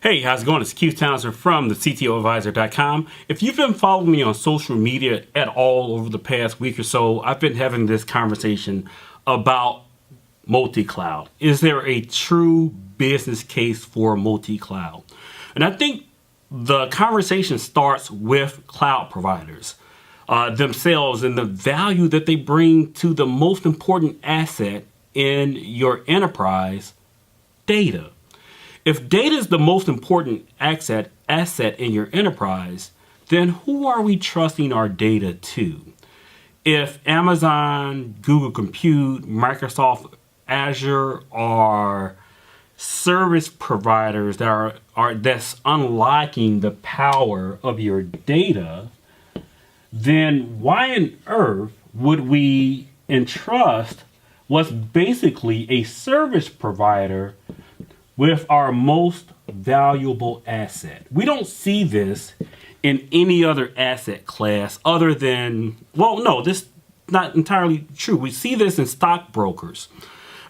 Hey, how's it going? It's Keith Townsend from the CTOadvisor.com. If you've been following me on social media at all over the past week or so, I've been having this conversation about multi-cloud. Is there a true business case for multi-cloud? And I think the conversation starts with cloud providers themselves and the value that they bring to the most important asset in your enterprise, data. If data is the most important asset in your enterprise, then who are we trusting our data to? If Amazon, Google Compute, Microsoft Azure are service providers that that's unlocking the power of your data, then why on earth would we entrust what's basically a service provider with our most valuable asset? We don't see this in any other asset class other than, well, no, this is not entirely true. We see this in stockbrokers.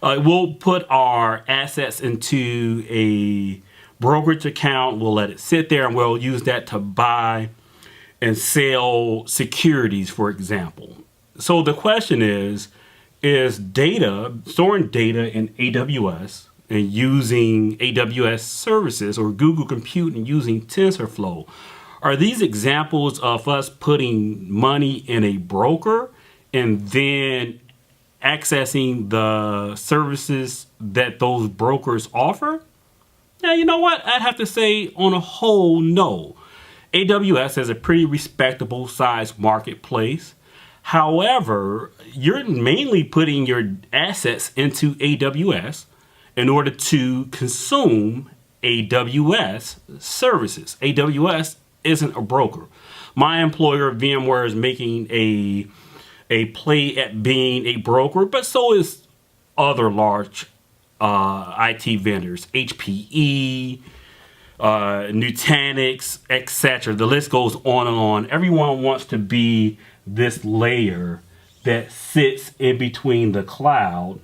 We'll put our assets into a brokerage account. We'll let it sit there and we'll use that to buy and sell securities, for example. So the question is storing data in AWS and using AWS services or Google Compute and using TensorFlow, are these examples of us putting money in a broker and then accessing the services that those brokers offer? Yeah, you know what? I'd have to say on a whole, no. AWS has a pretty respectable sized marketplace. However, you're mainly putting your assets into AWS in order to consume AWS services. AWS isn't a broker. My employer, VMware, is making a play at being a broker, but so is other large IT vendors, HPE, Nutanix, etc. The list goes on and on. Everyone wants to be this layer that sits in between the cloud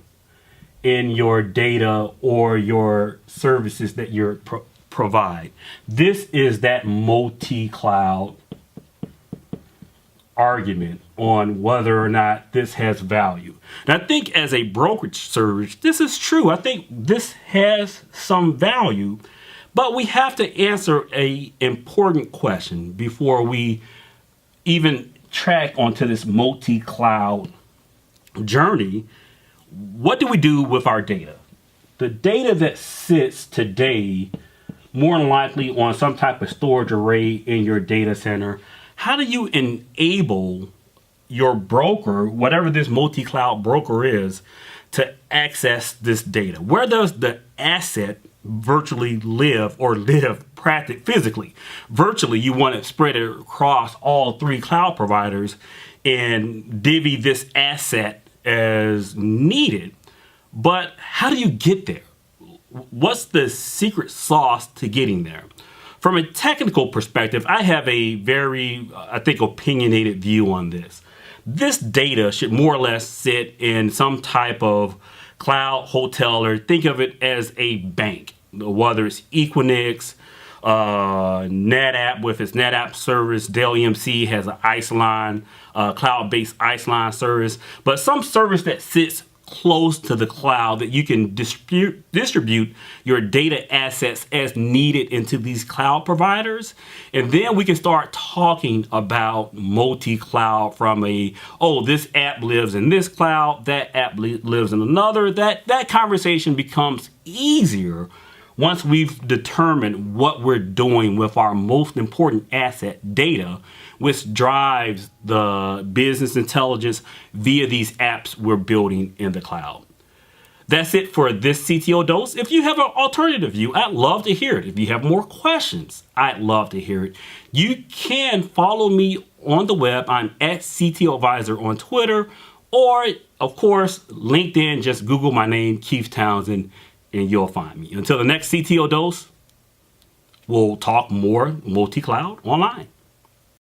in your data or your services that you provide. This is that multi-cloud argument on whether or not this has value. And I think as a brokerage service, this is true. I think this has some value, but we have to answer an important question before we even track onto this multi-cloud journey. What do we do with our data? The data that sits today, more than likely on some type of storage array in your data center, how do you enable your broker, whatever this multi-cloud broker is, to access this data? Where does the asset virtually live or live physically? Virtually, you want to spread it across all three cloud providers and divvy this asset as needed. But how do you get there? What's the secret sauce to getting there? From a technical perspective, I have a very, I think, opinionated view on this. This data should more or less sit in some type of cloud hotel, or think of it as a bank, whether it's Equinix, NetApp with its NetApp service. Dell EMC has an Iceline, cloud-based Iceline service, but some service that sits close to the cloud that you can distribute your data assets as needed into these cloud providers. And then we can start talking about multi-cloud from this app lives in this cloud, that app lives in another. That conversation becomes easier once we've determined what we're doing with our most important asset, data, which drives the business intelligence via these apps we're building in the cloud. That's it for this CTO Dose. If you have an alternative view, I'd love to hear it. If you have more questions, I'd love to hear it. You can follow me on the web. I'm at CTO Advisor on Twitter, or, of course, LinkedIn. Just Google my name, Keith Townsend, and you'll find me. Until the next CTO Dose, we'll talk more multi-cloud online.